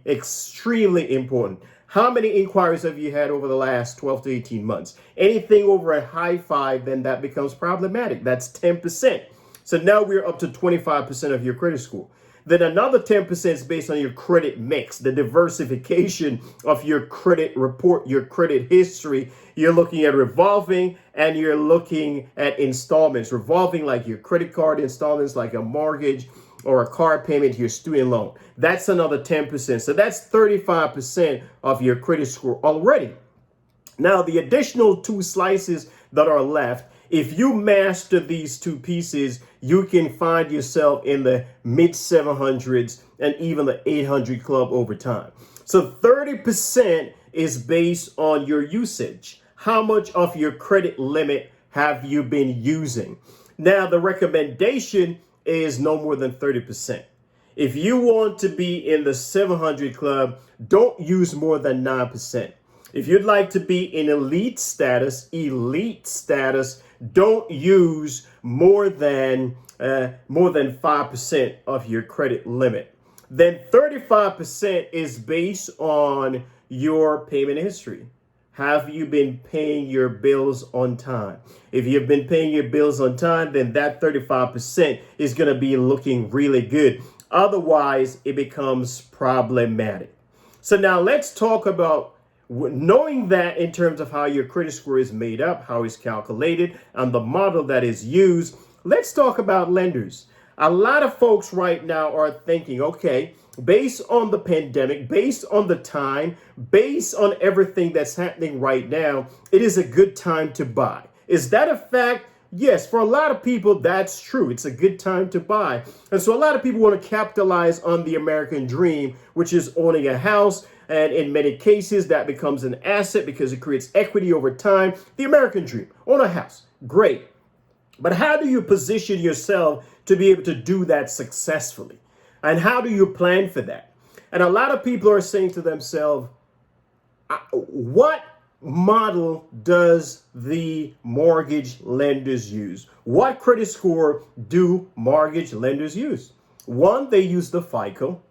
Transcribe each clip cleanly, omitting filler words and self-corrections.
extremely important. How many inquiries have you had over the last 12 to 18 months? Anything over a high five, then that becomes problematic. That's 10%. So now we're up to 25% of your credit score. Then another 10% is based on your credit mix, the diversification of your credit report, your credit history. You're looking at revolving and you're looking at installments. Revolving, like your credit card installments, like a mortgage or a car payment, your student loan. That's another 10%. So that's 35% of your credit score already. Now, the additional two slices that are left, if you master these two pieces, you can find yourself in the mid 700s and even the 800 club over time. So 30% is based on your usage. How much of your credit limit have you been using? Now, the recommendation is no more than 30%. If you want to be in the 700 club, don't use more than 9%. If you'd like to be in elite status, don't use more than 5% of your credit limit. Then 35% is based on your payment history. Have you been paying your bills on time? If you've been paying your bills on time, then that 35% is going to be looking really good. Otherwise, it becomes problematic. So now let's talk about knowing that in terms of how your credit score is made up, how it's calculated, and the model that is used. Let's talk about lenders. A lot of folks right now are thinking, okay, based on the pandemic, based on the time, based on everything that's happening right now, it is a good time to buy. Is that a fact? Yes, for a lot of people, that's true. It's a good time to buy. And so a lot of people want to capitalize on the American dream, which is owning a house. And in many cases, that becomes an asset because it creates equity over time. The American dream, own a house, great. But how do you position yourself to be able to do that successfully? And how do you plan for that? And a lot of people are saying to themselves, what model does the mortgage lenders use? What credit score do mortgage lenders use? One, they use the FICO.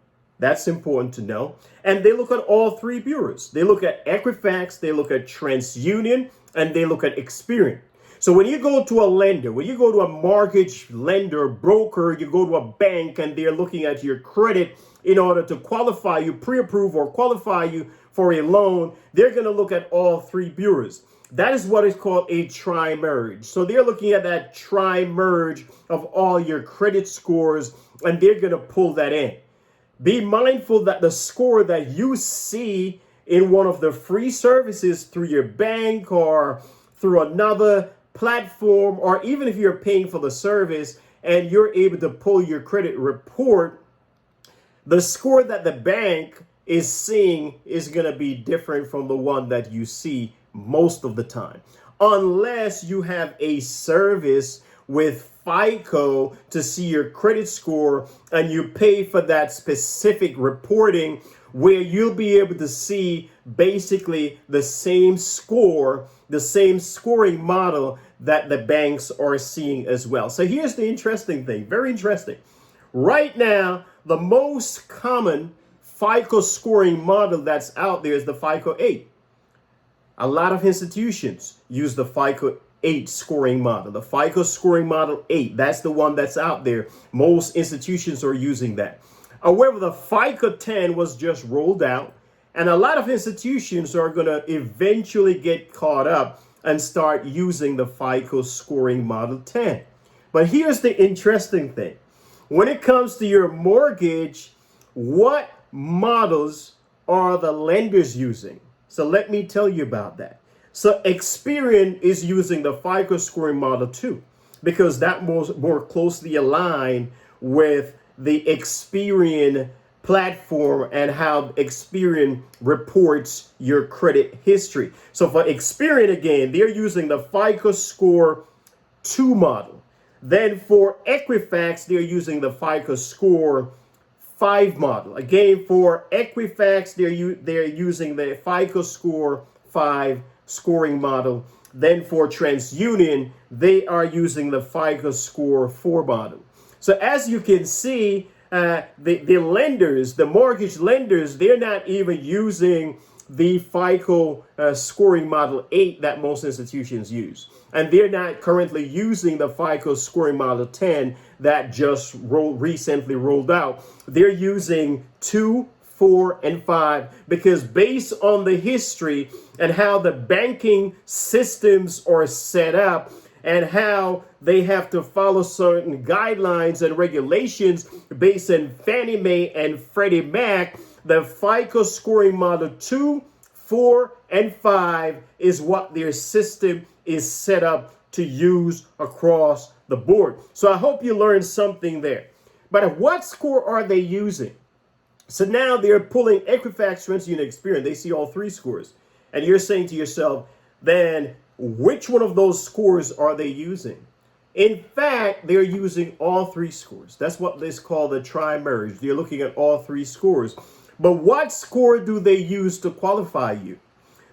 That's important to know. And they look at all three bureaus. They look at Equifax, they look at TransUnion, and they look at Experian. So when you go to a lender, when you go to a mortgage lender, broker, you go to a bank and they're looking at your credit in order to qualify you, pre-approve or qualify you for a loan, they're going to look at all three bureaus. That is what is called a tri-merge. So they're looking at that tri-merge of all your credit scores and they're going to pull that in. Be mindful that the score that you see in one of the free services through your bank or through another platform, or even if you're paying for the service and you're able to pull your credit report, the score that the bank is seeing is going to be different from the one that you see most of the time. Unless you have a service with FICO to see your credit score and you pay for that specific reporting where you'll be able to see basically the same score, the same scoring model that the banks are seeing as well. So here's the interesting thing, very interesting. Right now, the most common FICO scoring model that's out there is the FICO 8. A lot of institutions use the FICO 8 scoring model, the FICO scoring model 8. That's the one that's out there. Most institutions are using that. However, the FICO 10 was just rolled out, and a lot of institutions are going to eventually get caught up and start using the FICO scoring model 10. But here's the interesting thing. When it comes to your mortgage, what models are the lenders using? So let me tell you about that. So Experian is using the FICO scoring model 2 because that more closely aligned with the Experian platform and how Experian reports your credit history. So for Experian, again, they're using the FICO score 2 model. Then for Equifax, they're using the FICO score 5 model. Again, for Equifax, they're using the FICO score 5 scoring model. Then for TransUnion, they are using the FICO score 4 model. So as you can see, the lenders, the mortgage lenders, they're not even using the FICO scoring model 8 that most institutions use. And they're not currently using the FICO scoring model 10 that just recently rolled out. They're using 2, 4, and 5 because based on the history and how the banking systems are set up and how they have to follow certain guidelines and regulations based on Fannie Mae and Freddie Mac, the FICO scoring model 2, 4, and 5 is what their system is set up to use across the board. So I hope you learned something there. But what score are they using? So now they're pulling Equifax, TransUnion, Experian. They see all three scores. And you're saying to yourself, then which one of those scores are they using? In fact, they're using all three scores. That's what is called the tri-merge. They're looking at all three scores. But what score do they use to qualify you?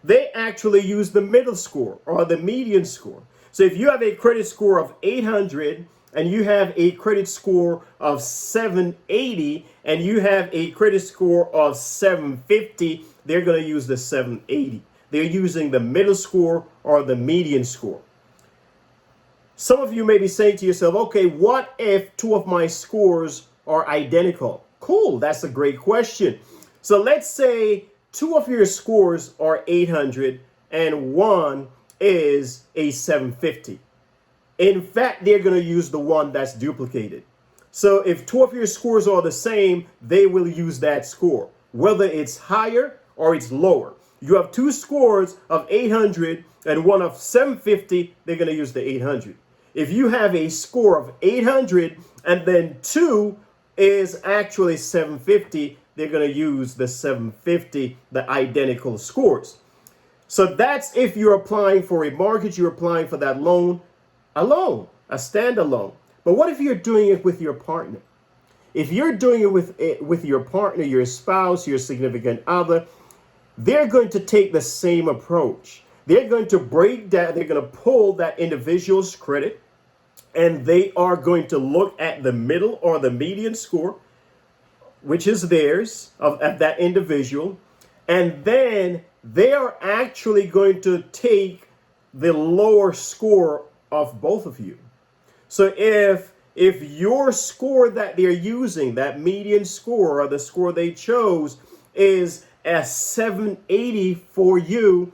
They actually use the middle score or the median score. So if you have a credit score of 800 and you have a credit score of 780 and you have a credit score of 750, they're going to use the 780. They're using the middle score or the median score. Some of you may be saying to yourself, okay, what if two of my scores are identical? Cool, that's a great question. So let's say two of your scores are 800 and one is a 750. In fact, they're going to use the one that's duplicated. So if two of your scores are the same, they will use that score, whether it's higher or it's lower. You have two scores of 800 and one of 750, they're going to use the 800. If you have a score of 800 and then two is actually 750, they're going to use the 750, the identical scores. So that's if you're applying for a mortgage, you're applying for that loan alone, a standalone. But what if you're doing it with your partner? If you're doing it with your partner, your spouse, your significant other, they're going to take the same approach. They're going to break down, they're going to pull that individual's credit, and they are going to look at the middle or the median score, which is theirs of that individual, and then they are actually going to take the lower score of both of you. So if your score that they're using, that median score or the score they chose, is a 780 for you,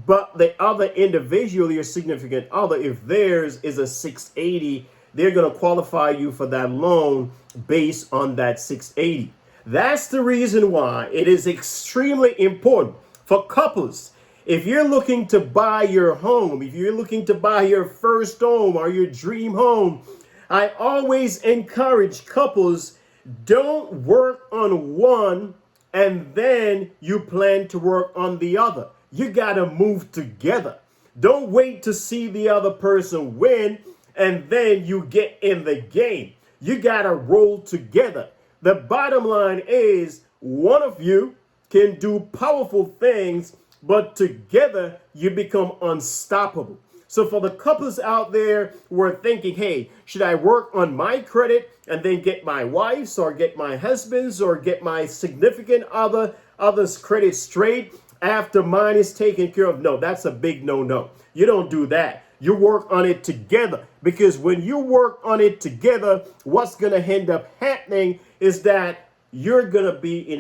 but the other individual, your significant other, if theirs is a 680, they're going to qualify you for that loan based on that 680. That's the reason why it is extremely important for couples. If you're looking to buy your home, if you're looking to buy your first home or your dream home, I always encourage couples, don't work on one and then you plan to work on the other. You got to move together. Don't wait to see the other person win and then you get in the game. You got to roll together. The bottom line is one of you can do powerful things, but together you become unstoppable. So for the couples out there who are thinking, hey, should I work on my credit and then get my wife's or get my husband's or get my significant other's credit straight after mine is taken care of? No, that's a big no-no. You don't do that. You work on it together, because when you work on it together, what's going to end up happening is that you're going to be in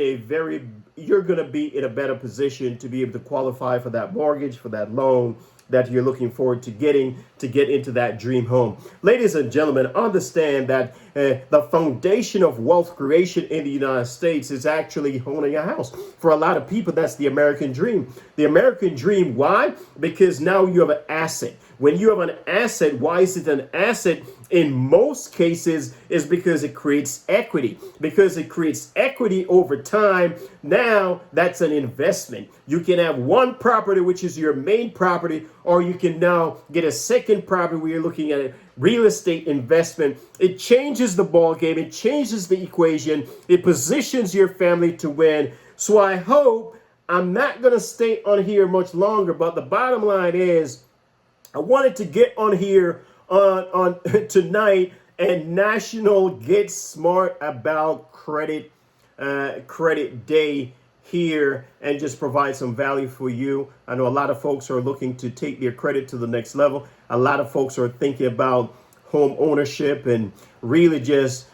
a better position to be able to qualify for that mortgage, for that loan that you're looking forward to getting to get into that dream home. Ladies and gentlemen, understand that the foundation of wealth creation in the United States is actually owning a house. For a lot of people, that's the American dream. The American dream, why? Because now you have an asset. When you have an asset, why is it an asset? In most cases is because it creates equity. Because it creates equity over time, now that's an investment. You can have one property, which is your main property, or you can now get a second property where you're looking at a real estate investment. It changes the ball game. It changes the equation. It positions your family to win. So I hope, I'm not going to stay on here much longer, but the bottom line is, I wanted to get on here on tonight and National Get Smart About Credit Day here and just provide some value for you. I know a lot of folks are looking to take their credit to the next level. A lot of folks are thinking about home ownership and really just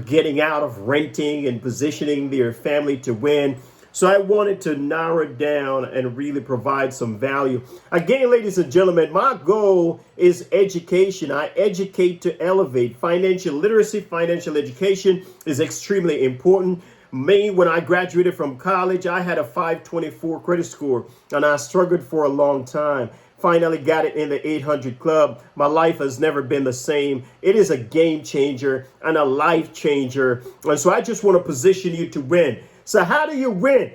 getting out of renting and positioning their family to win. So I wanted to narrow it down and really provide some value. Again, ladies and gentlemen, my goal is education. I educate to elevate. Financial literacy, financial education is extremely important. Me, when I graduated from college, I had a 524 credit score and I struggled for a long time. Finally got it in the 800 club. My life has never been the same. It is a game changer and a life changer. And so I just want to position you to win. So how do you win?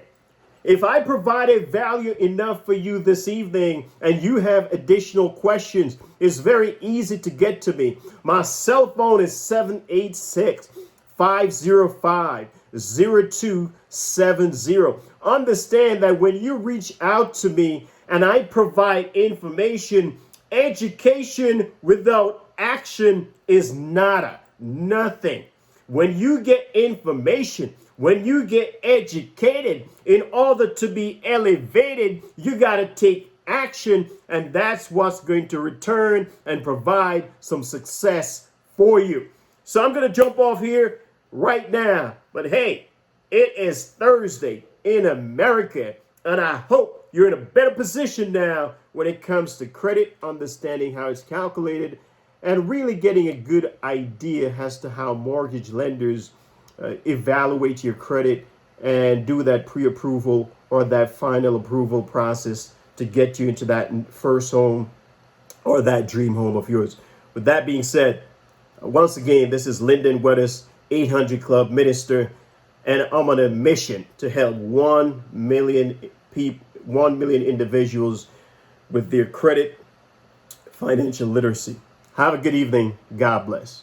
If I provided value enough for you this evening and you have additional questions, it's very easy to get to me. My cell phone is 786-505-0270. Understand that when you reach out to me and I provide information, education without action is nada, nothing. When you get information, when you get educated, in order to be elevated, you got to take action, and that's what's going to return and provide some success for you. So I'm going to jump off here right now. But hey, it is Thursday in America, and I hope you're in a better position now when it comes to credit, understanding how it's calculated, and really getting a good idea as to how mortgage lenders evaluate your credit and do that pre-approval or that final approval process to get you into that first home or that dream home of yours. With that being said, once again, this is Lyndon Weathers, 800 Club Minister, and I'm on a mission to help 1 million individuals with their credit, financial literacy. Have a good evening. God bless.